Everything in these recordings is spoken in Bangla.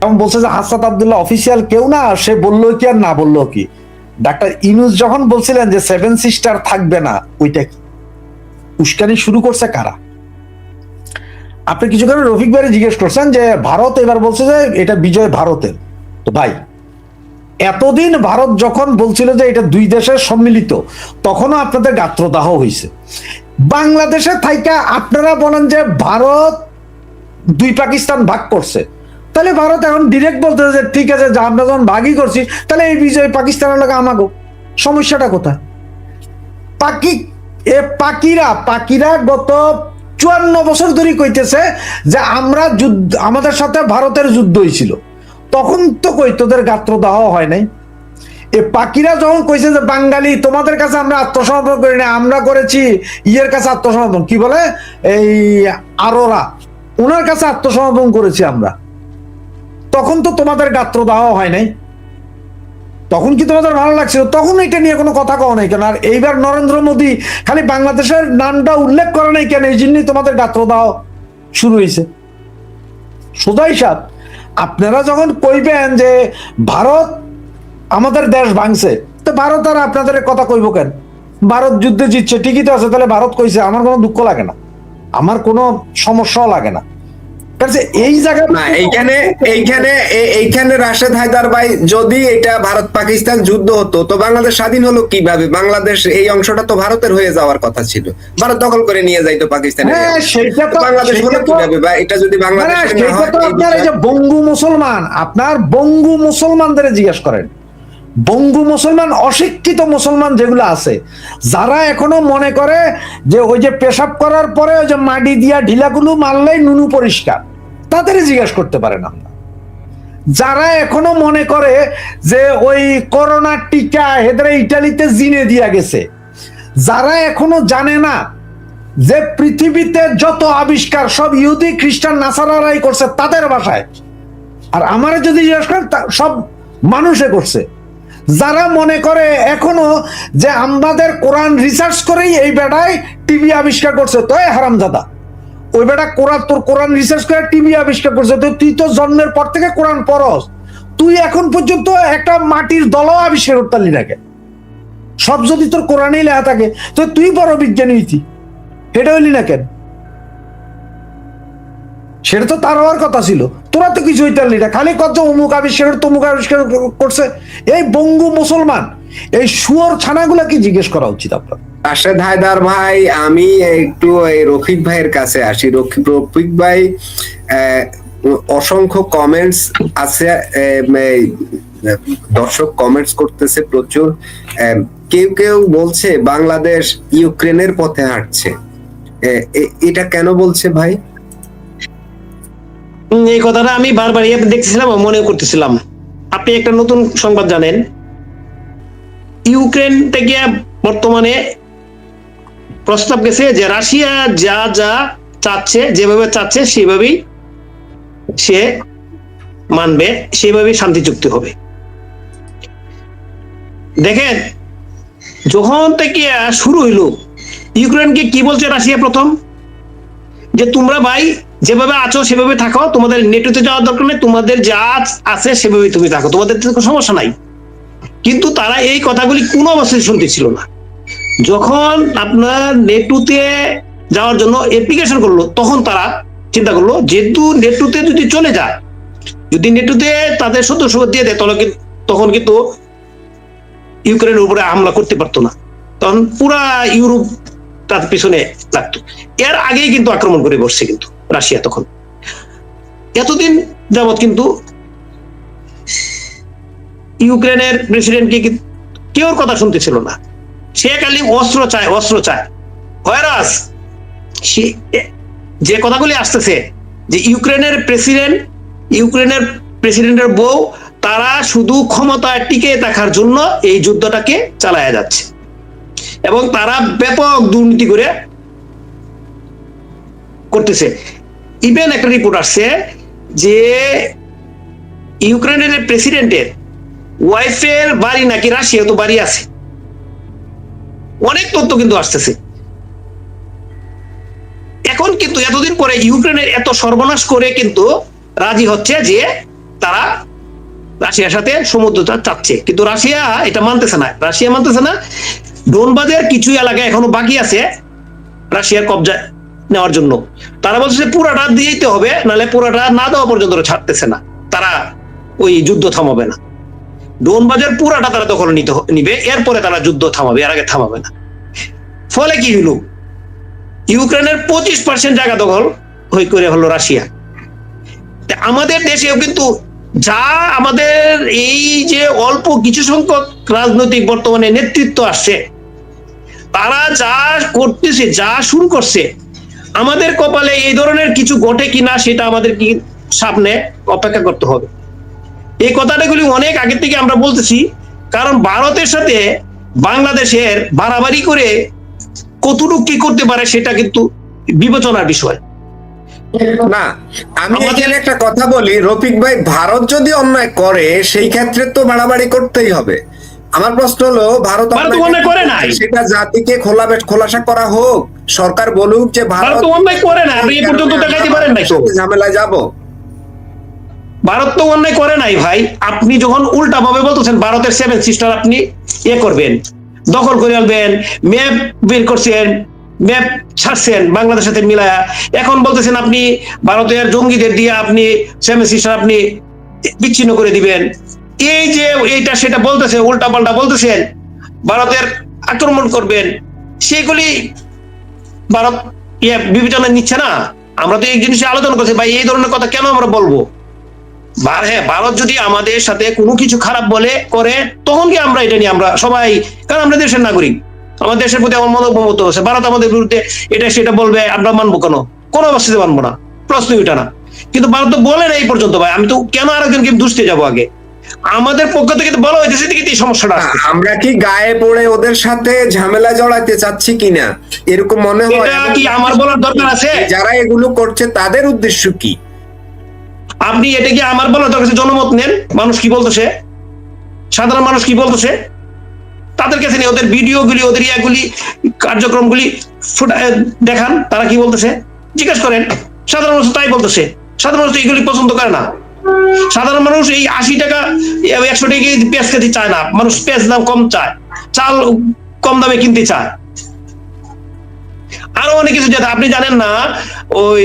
এবং বলছে যে হাসনাত আব্দুল্লাহ অফিসিয়াল কেউ না, সে বললো কি আর না বললো কি। ডাক্তার ইউনূস যখন বলছিলেন যে 7 সিস্টার থাকবে না, ওইটা কি উস্কানি শুরু করছে কারা? আপনি কিছু করে রফিক ভাই জিজ্ঞেস করছেন যে ভারত এবার বলছে যে এটা বিজয় ভারতের। তো ভাই, এতদিন ভারত যখন বলছিল যে এটা দুই দেশের সম্মিলিত, তখনও আপনাদের গাত্রদাহ হয়েছে। বাংলাদেশে থাইকা আপনারা বলেন যে ভারত দুই পাকিস্তান ভাগ করছে, তাহলে ভারত এখন ডিরেক্ট বলতে যে ঠিক আছে, যা আমরা যখন ভাগই করছি তাহলে এই বিজয় পাকিস্তানের লোক আমাগো। সমস্যাটা কোথায়? পাকিরা গত 54 বছর ধরে কইতেছে যে আমরা যুদ্ধ, আমাদের সাথে ভারতের যুদ্ধ হয়েছিল, তখন তো কই তোদের গাত্রদাহ হয় নাই। এ পাকিরা যখন কইছে যে বাঙালি তোমাদের কাছে আমরা আত্মসমর্পণ করি না, আমরা করেছি ইয়ের কাছে আত্মসমর্পণ, কি বলে এই আরোরা, ওনার কাছে আত্মসমর্পণ করেছি আমরা, তখন তো তোমাদের গাত্রদাহ হয় নাই। তখন কি তোমাদের ভালো লাগছিল? তখন এটা নিয়ে কোনো কথা কও নাই কেন? আর এইবার নরেন্দ্র মোদী খালি বাংলাদেশের নামটা উল্লেখ করে নাই কেন? এই জন্যই তোমাদের গাত্রদাহ শুরু হয়েছে। সোজা হিসাব, আপনারা যখন কইবেন যে ভারত আমাদের দেশ ভাঙছে, তো ভারত আর আপনাদের কথা কইব কেন? ভারত যুদ্ধে জিতছে ঠিকই তো আছে, তাহলে ভারত কইছে, আমার কোনো দুঃখ লাগে না, আমার কোনো সমস্যাও লাগে না। এই জায়গায় না, এইখানে রাশেদ হায়দার ভাই, যদি এটা ভারত পাকিস্তান যুদ্ধ হতো তো বাংলাদেশ স্বাধীন হলো কিভাবে? বাংলাদেশ এই অংশটা তো ভারতের হয়ে যাওয়ার কথা ছিল, ভারত দখল করে নিয়ে যাইতো পাকিস্তানের। বাংলাদেশ হলো কিভাবে? বা এটা যদি বাংলাদেশের না হয়, আপনার এই যে বঙ্গু মুসলমান, আপনার বঙ্গু মুসলমানদের জিজ্ঞেস করেন, বঙ্গু মুসলমান, অশিক্ষিত মুসলমান যেগুলো আছে, যারা এখনো মনে করে যে ওই যে পেশাব করার পরে ওই যে মাটি দিয়া ঢিলাগুলো মারলেই নুনু পরিষ্কার, তাদের জিজ্ঞেস করতে পারেন আমরা। যারা এখনো মনে করে যে ওই করোনার টিকা এদের ইটালিতে জিনে দিয়া গেছে, যারা এখনো জানে না যে পৃথিবীতে যত আবিষ্কার সব ইহুদি খ্রিস্টান নাসারারাই করছে তাদের ভাষায়, আর আমারে যদি জিজ্ঞেস করেন সব মানুষে করছে। যারা মনে করে এখনো যে আমাদের কোরআন রিসার্চ করেই এই বেটায় টিভি আবিষ্কার করছে, তো হারামজাদা, ওই বেটা তোর কোরআন রিসার্চ করে টিভি আবিষ্কার করছে, তো তুই তো জন্মের পর থেকে কোরআন পড়স, তুই এখন পর্যন্ত একটা মাটির দলও আবিষ্কার করতে পারলি না। সব যদি তোর কোরআনেই লেখা থাকে, তো তুই বড় বিজ্ঞানী হইতি, এটা হইলি না কেন? সেটা তো তার হওয়ার কথা ছিল, তোরা তো কিছু হইতে পারলি না, খালি কত অমুক আবিষ্কার তমুক আবিষ্কার করছে। এই বঙ্গু মুসলমান, এই শুয়োর ছানাগুলা কি জিজ্ঞেস করা উচিত আপনার? রাশেদ হায়দার ভাই, আমি একটু এই রফিক ভাইয়ের কাছে আসি। রফিক ভাই, অসংখ্য কমেন্টস আছে, দর্শক কমেন্টস করতেছে প্রচুর। কেউ কেউ বলছে বাংলাদেশ ইউক্রেনের পথে হাঁটছে, এটা কেন বলছে ভাই? এই কথাটা আমি বারবার দেখতেছিলাম, মনে করতেছিলাম। আপনি একটা নতুন সংবাদ জানেন, ইউক্রেন থেকে বর্তমানে প্রস্তাব গেছে যে রাশিয়া যা যা চাচ্ছে, যেভাবে চাচ্ছে সেভাবেই সে মানবে, সেভাবেই শান্তি চুক্তি হবে। দেখেন, যখন থেকে শুরু হইলো, ইউক্রেনকে কি বলছে রাশিয়া প্রথম? যে তোমরা ভাই যেভাবে আছো সেভাবে থাকো, তোমাদের নেটোতে যাওয়ার দরকার নেই, তোমাদের যা আছে সেভাবেই তুমি থাকো, তোমাদের কোনো সমস্যা নাই। কিন্তু তারা এই কথাগুলি কোনো অবস্থায় শুনতেছিল না। যখন আপনার নেটোতে যাওয়ার জন্য অ্যাপ্লিকেশন করলো, তখন তারা চিন্তা করলো যেহেতু নেটোতে যদি চলে যায়, যদি নেটোতে তাদের সদস্য দিয়ে দেয়, তখন কিন্তু ইউক্রেনের উপরে হামলা করতে পারতো না, তখন পুরা ইউরোপ তার পিছনে লাগতো। এর আগেই কিন্তু আক্রমণ করে বসছে কিন্তু রাশিয়া। তখন এতদিন যাবৎ কিন্তু ইউক্রেনের প্রেসিডেন্টকে কেউ কথা শুনতেছিল না, সে খালি অস্ত্র চায়, অস্ত্র চায়। ভাইরাস যে কথাগুলি আসতেছে যে ইউক্রেনের প্রেসিডেন্টের বউ, তারা শুধু ক্ষমতায় টিকে থাকার জন্য এই যুদ্ধটাকে চালায়া যাচ্ছে, এবং তারা ব্যাপক দুর্নীতি করতেছে। ইভেন একটা রিপোর্ট আসছে যে ইউক্রেনের প্রেসিডেন্টের ওয়াইফের বাড়ি নাকি রাশিয়া তো বাড়ি আছে, অনেক তথ্য কিন্তু আসতেছে। এখন কিন্তু এতদিন পরে ইউক্রেনের এত সর্বনাশ করে কিন্তু রাজি হচ্ছে যে তারা রাশিয়ার সাথে সমুদ্রটা চাচ্ছে, কিন্তু রাশিয়া এটা মানতেছে না। ডোনবাসের কিছু এলাকা এখনো বাকি আছে রাশিয়ার কবজা নেওয়ার জন্য। তারা বলছে পুরাটা দিতে হবে, নাহলে পুরাটা না দেওয়া পর্যন্ত ছাড়তেছে না, তারা ওই যুদ্ধ থামাবে না। ডোনবাসের পুরাটা তারা দখল নিবে, এরপরে তারা যুদ্ধ থামাবে, এর আগে থামাবে না। ফলে কি হলো, ইউক্রেনের 25% জায়গা দখল করে হলো রাশিয়া। আমাদের দেশেও কিন্তু যা আমাদের এই যে অল্প কিছু সংখ্যক রাজনৈতিক বর্তমানে নেতৃত্ব আসছে, তারা যা করতেছে, যা শুরু করছে, আমাদের কপালে এই ধরনের কিছু ঘটে কিনা সেটা আমাদের কি সামনে অপেক্ষা করতে হবে। এই কথাটাগুলি অনেক আগে থেকে আমরা বলতেছি, কারণ ভারতের সাথে বাংলাদেশের বাড়াবাড়ি করে কতটুকু কি করতে পারে সেটা কিন্তু বিবেচনার বিষয় না। আমি এখানে একটা কথা বলি রফিক ভাই, ভারত যদি অন্যায় করে সেই ক্ষেত্রে তো বাড়াবাড়ি করতেই হবে। আমার প্রশ্ন হলো, ভারত অন্যায় করে নাই, সেটা জাতিকে খোলাসা করা হোক, সরকার বলুক যে ভারত অন্যায় করে না। আপনি এই পর্যন্ত দেখাইতে পারেন নাই তো ঝামেলায় যাব। ভারত তো অন্যায় করে নাই ভাই। আপনি যখন উল্টা ভাবে বলতেছেন ভারতের 7 সিস্টার আপনি করবেন, দখল করে আনবেন, ম্যাপ বের করছেন, ম্যাপ ছাড়ছেন বাংলাদেশের সাথে মিলায়া, এখন বলতেছেন আপনি ভারতের জঙ্গিদের দিয়ে আপনি 7 সিস্টার আপনি বিচ্ছিন্ন করে দিবেন। এই যে এইটা সেটা বলতেছে, উল্টা পাল্টা বলতেছেন, ভারতের আক্রমণ করবেন, সেগুলি ভারত বিবেচনা নিচ্ছে না। আমরা তো এই জিনিসে আলোচনা করছি ভাই, এই ধরনের কথা কেন আমরা বলবো? হ্যাঁ, ভারত যদি আমাদের সাথে কোনো কিছু খারাপ বলে করে, তখন কি আমরা এটা নিয়ে আমরা সবাই, কারণ আমরা দেশের নাগরিক, আমাদের দেশের প্রতি আমার মনোভাব আছে, ভারত আমাদের বিরুদ্ধে এটা সেটা বলবে, আমরা মানবো কেন? কোনো অবস্থাতে মানবো না, প্রশ্নই ওঠে না। কিন্তু ভারত তো বলে না এই পর্যন্ত ভাই, আমি তো কেন আরেকজনকে দুষতে যাবো? আগে আমাদের পক্ষ থেকে তো বলা হয়েছে থেকে এই সমস্যাটা আসছে। আমরা কি গায়ে পড়ে ওদের সাথে ঝামেলা জড়াতে চাচ্ছি কিনা এরকম মনে হয়? এটা কি আমার বলার দরকার আছে? যারা এগুলো করছে তাদের উদ্দেশ্য কি? আপনি এটা কি আমার বলার দরকার আছে? জনমত নেন, মানুষ কি বলতেছে, সাধারণ মানুষ কি বলতেছে তাদের কাছে নিয়ে ওদের ভিডিওগুলি, ওদের ইয়াগুলি, কার্যক্রমগুলি দেখান, তারা কি বলতেছে জিজ্ঞেস করেন। সাধারণ মানুষ তাই বলতেছে, সাধারণ মানুষ এগুলি পছন্দ করে না। সাধারণ মানুষ এই 80 টাকা 100 টাকা পেঁয়াজ খেতে চায় না, মানুষ পেঁয়াজ দাম কম চায়, চাল কম দামে কিনতে চায়, আরো অনেক কিছু। যেটা আপনি জানেন না, ওই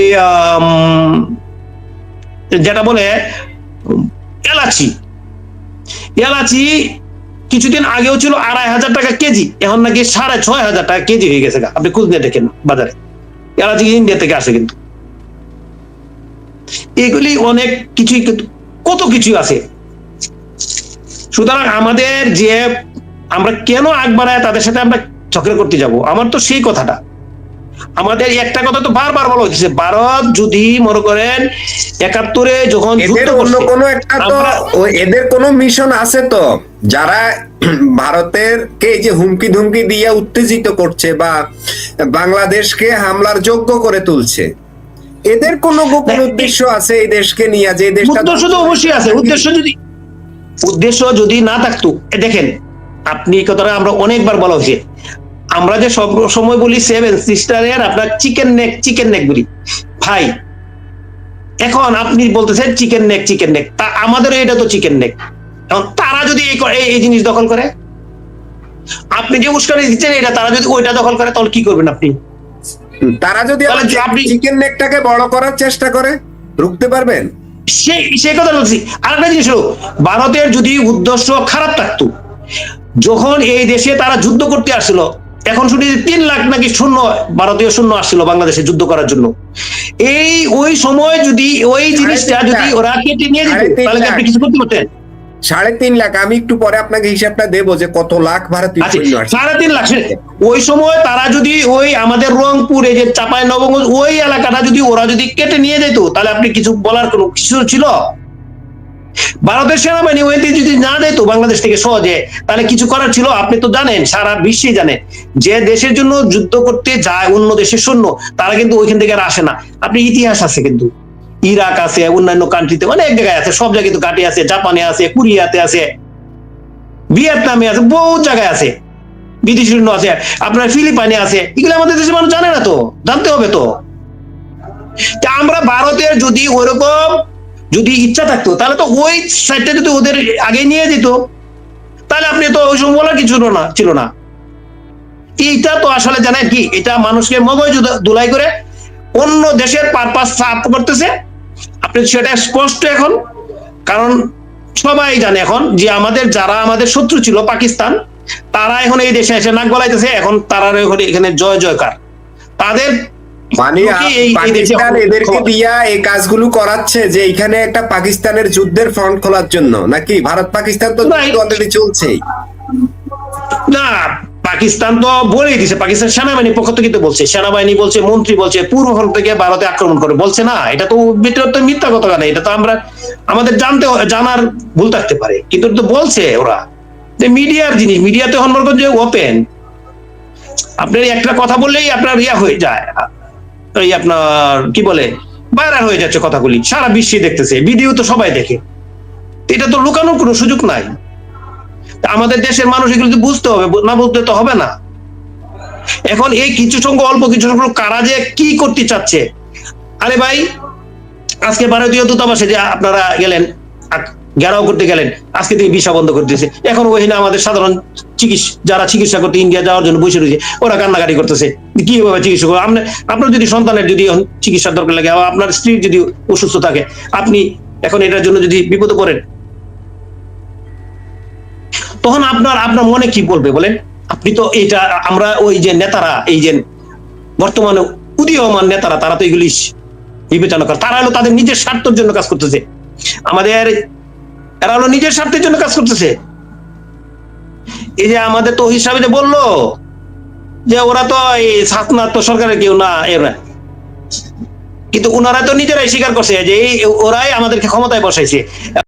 যেটা বলে এলাচি কিছুদিন আগেও ছিল 2500 টাকা কেজি, এখন নাকি 6500 টাকা কেজি হয়ে গেছে। আপনি খুঁজ নিয়ে দেখেন বাজারে, এলাচি ইন্ডিয়া থেকে আসে। কিন্তু এগুলি অনেক কিছুই, কত কিছু আছে। সুতরাং আমাদের যে আমরা কেন আগ বাড়ায় তাদের সাথে আমরা ঝগড়া করতে যাব? আমার তো সেই কথাটা, আমাদের একটা কথা তো বারবার বলা হচ্ছে, ভারত যদি মনে করেন 71-এ যখন এদের কোনো মিশন আছে তো, যারা ভারতের কে যে হুমকি ধুমকি দিয়ে উত্তেজিত করছে বা বাংলাদেশকে হামলার যোগ্য করে তুলছে, এদের কোনো গোপন উদ্দেশ্য আছে এই দেশকে নিয়ে? যে দেশটা উদ্দেশ্য তো অবশ্যই আছে। উদ্দেশ্য যদি না থাকতো, দেখেন আপনি এই কথাটা আমরা অনেকবার বলা হয়েছে, আমরা যে সব সময় বলি 7 সিস্টারের আপনার চিকেন নেক বলি ভাই, এখন আপনি বলতেছেন চিকেন নেক, তা আমাদের এটা তো চিকেন নেক। এখন তারা যদি এই জিনিস দখল করে, আপনি যে উস্কানি দিচ্ছেন এটা, তারা যদি ওইটা দখল করে, তাহলে কি করবেন আপনি? তারা যদি আপনি চিকেন নেকটাকে বড় করার চেষ্টা করে, রুখতে পারবেন? সেই কথা বলছি। আরেকটা জিনিস হলো, ভারতের যদি উদ্দেশ্য খারাপ থাকতো, যখন এই দেশে তারা যুদ্ধ করতে আসছিল, এখন শুনি 3 লাখ নাকি ভারতীয় সৈন্য আসছিল বাংলাদেশে যুদ্ধ করার জন্য, ওই সময় যদি ওই জিনিসটা যদি ওরা কেটে নিয়ে যেত, তাহলে আপনি কিছু করতে পারতেন? 3.5 লাখ। আমি একটু পরে আপনাকে হিসাবটা দেবো যে কত লাখ ভারতীয় সৈন্য আসছে। 3.5 লাখ। ওই সময় তারা যদি ওই আমাদের রংপুরে যে চাঁপাইনবাবগঞ্জ ওই এলাকাটা যদি ওরা যদি কেটে নিয়ে যেত, তাহলে আপনি কিছু বলার কোনো কিছু ছিল? ভারতের সেনাবাহিনী ওইতে যদি না যেত বাংলাদেশ থেকে সহজে, তাহলে কিছু করার ছিল? আপনি তো জানেন, সারা বিশ্বে জানেন, যে দেশের জন্য যুদ্ধ করতে যায় অন্য দেশের সৈন্য, তারা কিন্তু ওইখান থেকে আর আসে না। আপনি ইতিহাস আছে, কিন্তু ইরাক আছে, অন্যান্য কান্ট্রিতে অনেক জায়গায় আছে, সব জায়গায় তো ঘাঁটি আছে, জাপানে আছে, কোরিয়াতে আছে, ভিয়েতনামে আছে, বহু জায়গায় আছে, বিদেশি সৈন্য আছে, আপনার ফিলিপাইনে আছে। এগুলো আমাদের দেশের মানুষ জানে না, তো জানতে হবে। তো আমরা ভারতের যদি ওইরকম যদি ইচ্ছা থাকতো তাহলে তো ওই সাইডটা যদি ওদের আগে নিয়ে যেত, তাহলে আপনি তো ওই সময় বলার কিছু ছিল না। এইটা তো আসলে জানেন কি, এটা মানুষকে মগজ ধুলাই করে অন্য দেশের পারপাস সাফ করতেছে। আপনি সেটা স্পষ্ট এখন, কারণ সবাই জানে এখন যে আমাদের যারা আমাদের শত্রু ছিল পাকিস্তান, তারা এখন এই দেশে এসে নাক গলাইতেছে, এখন তারা এখানে জয় জয়কার তাদের। মানে পাকিস্তান এদেরকে দিয়া এই কাজগুলো করাচ্ছে যে এখানে একটা পাকিস্তানের যুদ্ধের ফ্রন্ট খোলার জন্য, নাকি? ভারত পাকিস্তান তো অলরেডি চলছেই না। পাকিস্তান তো বলেই দিছে, পাকিস্তান সেনাবাহিনীর পক্ষ থেকে তো বলছে, সেনাবাহিনী বলছে, মন্ত্রী বলছে পূর্ব ফ্রন্ট থেকে ভারতে আক্রমণ করে, বলছে না? এটা তো মিথ্যা কথা না, এটা তো আমরা আমাদের জানার ভুল থাকতে পারে, কিন্তু তো বলছে ওরা। যে মিডিয়ার জিনিস, মিডিয়াতে এখন মনে করেন যে ওপেন, আপনার একটা কথা বললেই আপনার ইয়া হয়ে যায়, এই আপনার কি বলে ভাইরাল হয়ে যাচ্ছে কথাগুলি, সারা বিশ্বে দেখতেছে, ভিডিও তো সবাই দেখে, এটা তো লুকানোর কোনো সুযোগ নাই। আমাদের দেশের মানুষ এগুলো বুঝতে হবে, না বুঝতে তো হবে না। এখন এই কিছু সংখ্যক অল্প কিছু সংখ্যক কারা যে কি করতে চাচ্ছে, আরে ভাই আজকে ভারতীয় দূতাবাসে যে আপনারা গেলেন ঘেরাও করতে গেলেন, আজকে থেকে ভিসা বন্ধ করে দিয়েছে। এখন ওইখানে আমাদের সাধারণ যারা চিকিৎসা করতে ইন্ডিয়া যাওয়ার জন্য বসে রয়েছে, ওরা কান্নাকাটি করতেছে কিভাবে চিকিৎসা করবো। আপনার যদি সন্তানের যদি চিকিৎসার দরকার লাগে, আপনার স্ত্রীর যদি অসুস্থ থাকে, আপনি এখন এটার জন্য যদি বিপদে পড়েন, তখন আপনার মনে কি বলবে বলেন? আপনি তো এটা, আমরা ওই যে নেতারা, এই যে বর্তমানে উদীয়মান নেতারা, তারা তো এগুলি বিবেচনা করে, তারা হলো তাদের নিজের স্বার্থের জন্য কাজ করতেছে। আমাদের এরা হলো নিজের স্বার্থের জন্য কাজ করতেছে। এই যে আমাদের তো হিসাবে যে বললো যে ওরা তো এই ছাত্রনাথ তো সরকারের কেউ না, এরা কিন্তু ওনারা তো নিজেরাই স্বীকার করছে যে ওরাই আমাদেরকে ক্ষমতায় বসাইছে।